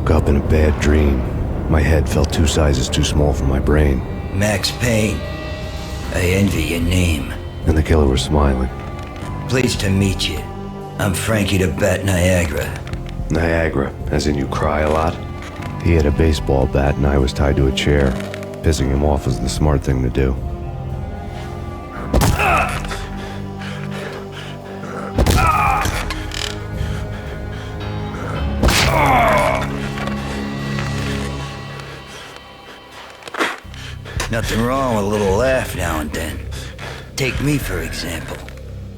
woke up in a bad dream. My head felt 2 sizes too small for my brain. Max Payne. I envy your name. And the killer was smiling. Pleased to meet you. I'm Frankie the Bat Niagara. Niagara, as in you cry a lot? He had a baseball bat and I was tied to a chair. Pissing him off was the smart thing to do. Nothing wrong with a little laugh now and then. Take me, for example.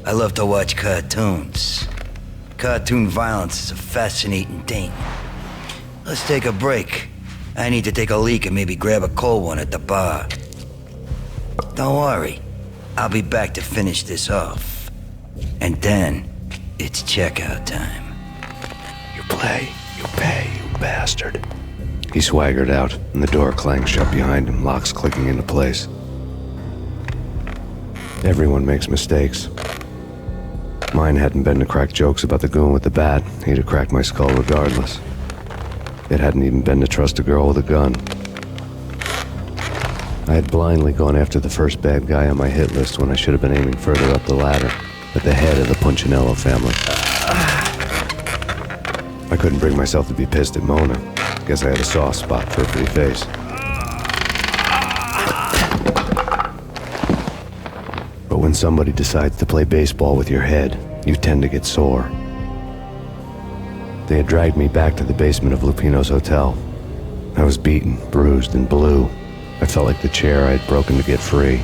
I love to watch cartoons. Cartoon violence is a fascinating thing. Let's take a break. I need to take a leak and maybe grab a cold one at the bar. Don't worry. I'll be back to finish this off. And then, it's checkout time. You play, you pay, you bastard. He swaggered out, and the door clanged shut behind him, locks clicking into place. Everyone makes mistakes. Mine hadn't been to crack jokes about the goon with the bat. He'd have cracked my skull regardless. It hadn't even been to trust a girl with a gun. I had blindly gone after the first bad guy on my hit list when I should have been aiming further up the ladder, at the head of the Punchinello family. I couldn't bring myself to be pissed at Mona. Guess I had a soft spot for her pretty face. But when somebody decides to play baseball with your head, you tend to get sore. They had dragged me back to the basement of Lupino's hotel. I was beaten, bruised, and blue. I felt like the chair I had broken to get free.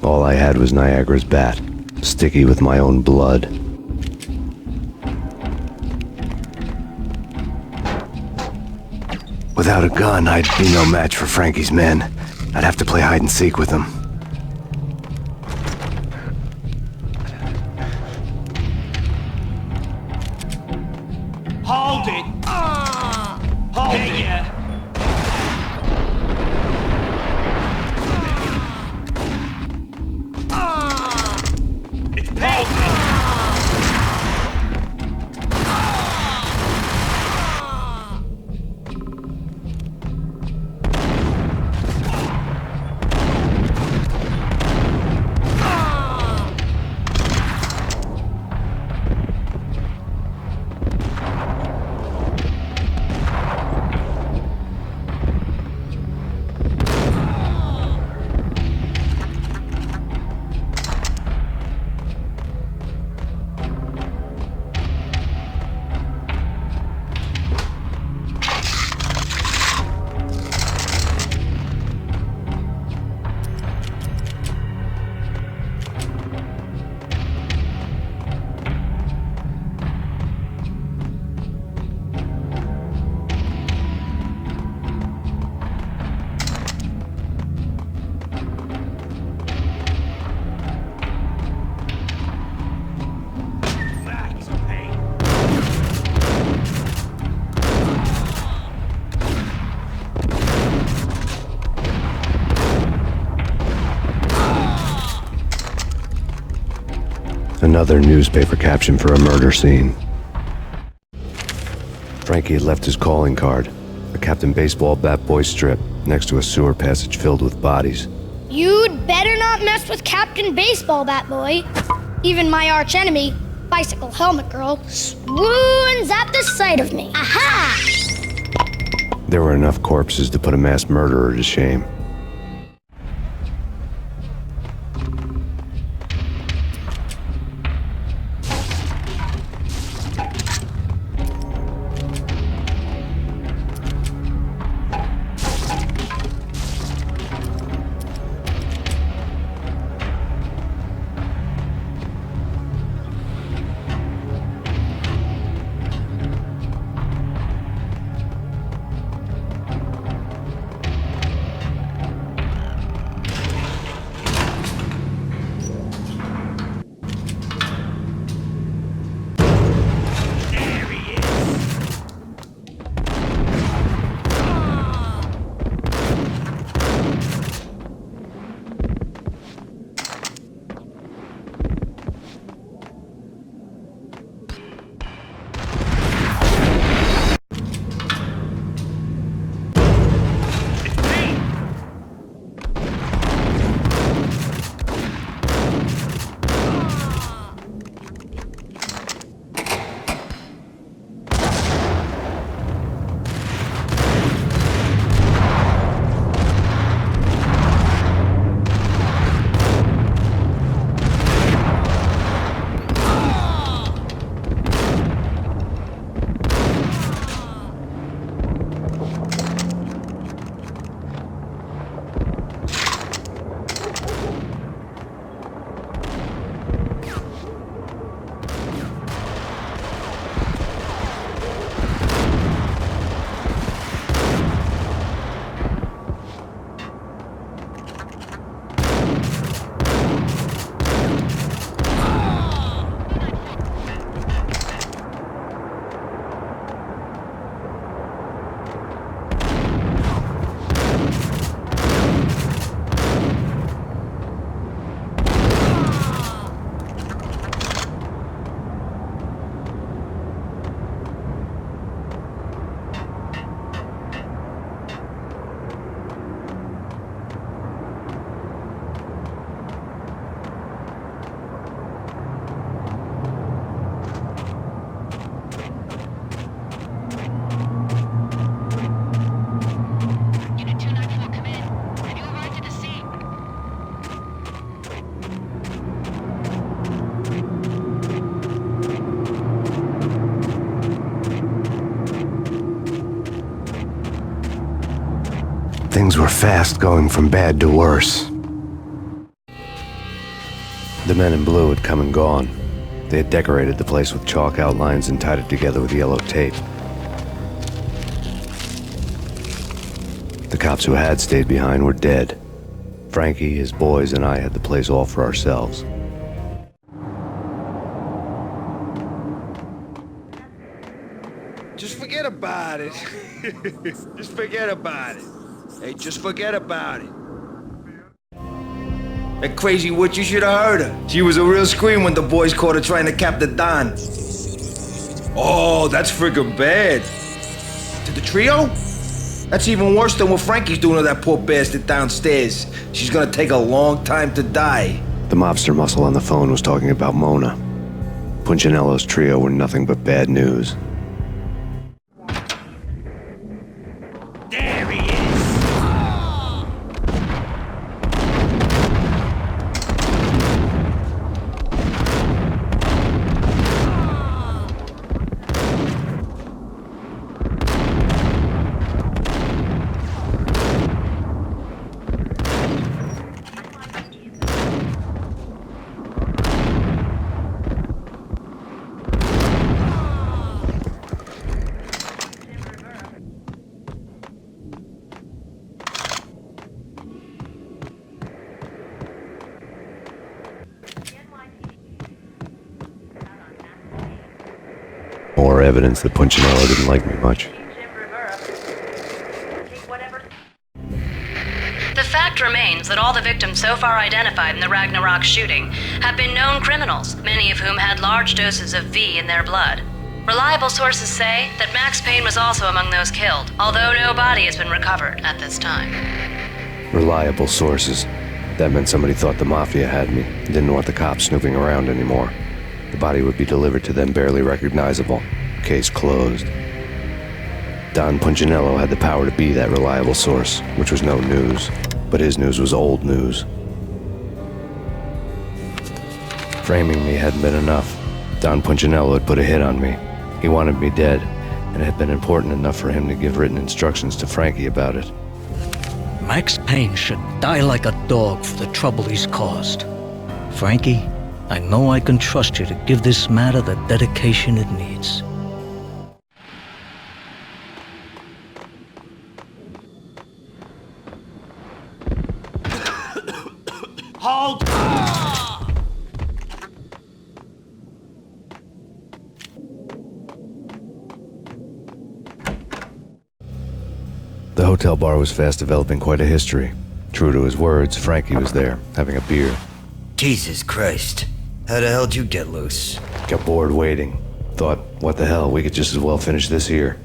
All I had was Niagara's bat, sticky with my own blood. Without a gun, I'd be no match for Frankie's men. I'd have to play hide and seek with them. Hold it! Hold it! Yeah. It's Payne! Another newspaper caption for a murder scene. Frankie had left his calling card, a Captain Baseball Bat Boy strip, next to a sewer passage filled with bodies. You'd better not mess with Captain Baseball Bat Boy. Even my arch enemy, Bicycle Helmet Girl, swoons at the sight of me. Aha! There were enough corpses to put a mass murderer to shame. Things were fast going from bad to worse. The men in blue had come and gone. They had decorated the place with chalk outlines and tied it together with yellow tape. The cops who had stayed behind were dead. Frankie, his boys, and I had the place all for ourselves. Just forget about it. Just forget about it. Hey, just forget about it. That crazy witch, you should have heard her. She was a real scream when the boys caught her trying to cap the Don. Oh, that's friggin' bad. To the trio? That's even worse than what Frankie's doing to that poor bastard downstairs. She's gonna take a long time to die. The mobster muscle on the phone was talking about Mona. Punchinello's trio were nothing but bad news. There he is! More evidence that Punchinello didn't like me much. The fact remains that all the victims so far identified in the Ragnarok shooting have been known criminals, many of whom had large doses of V in their blood. Reliable sources say that Max Payne was also among those killed, although no body has been recovered at this time. Reliable sources. That meant somebody thought the Mafia had me, didn't want the cops snooping around anymore. The body would be delivered to them barely recognizable. Case closed. Don Punchinello had the power to be that reliable source, which was no news. But his news was old news. Framing me hadn't been enough. Don Punchinello had put a hit on me. He wanted me dead, and it had been important enough for him to give written instructions to Frankie about it. Max Payne should die like a dog for the trouble he's caused. Frankie, I know I can trust you to give this matter the dedication it needs. Hold! The hotel bar was fast developing quite a history. True to his words, Frankie was there, having a beer. Jesus Christ. How the hell'd you get loose? Got bored waiting. Thought, what the hell, we could just as well finish this here.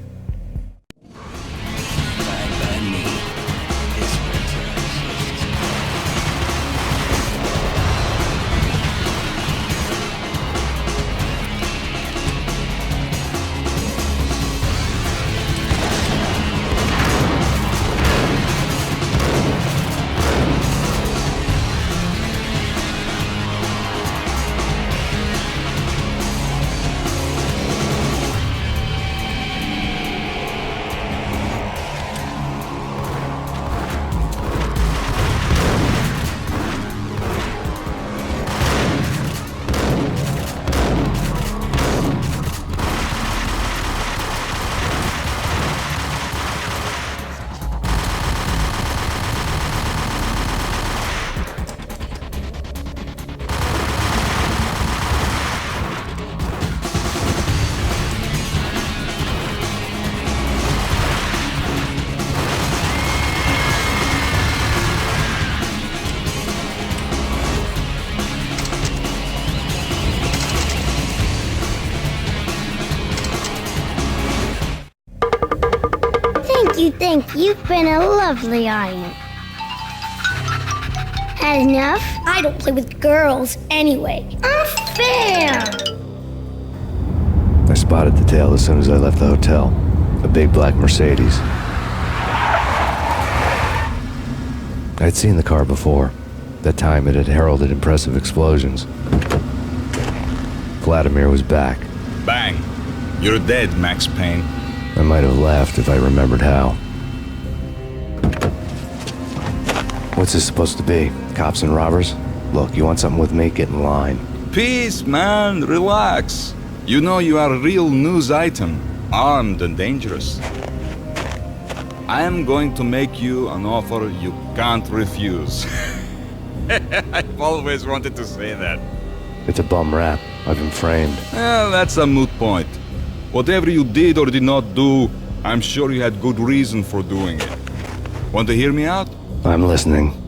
You think you've been a lovely iron. Had enough? I don't play with girls anyway. Unfair! I spotted the tail as soon as I left the hotel. A big black Mercedes. I'd seen the car before. That time it had heralded impressive explosions. Vladimir was back. Bang! You're dead, Max Payne. I might have laughed if I remembered how. What's this supposed to be? Cops and robbers? Look, you want something with me? Get in line. Peace, man. Relax. You know you are a real news item. Armed and dangerous. I am going to make you an offer you can't refuse. I've always wanted to say that. It's a bum rap. I've been framed. Well, that's a moot point. Whatever you did or did not do, I'm sure you had good reason for doing it. Want to hear me out? I'm listening.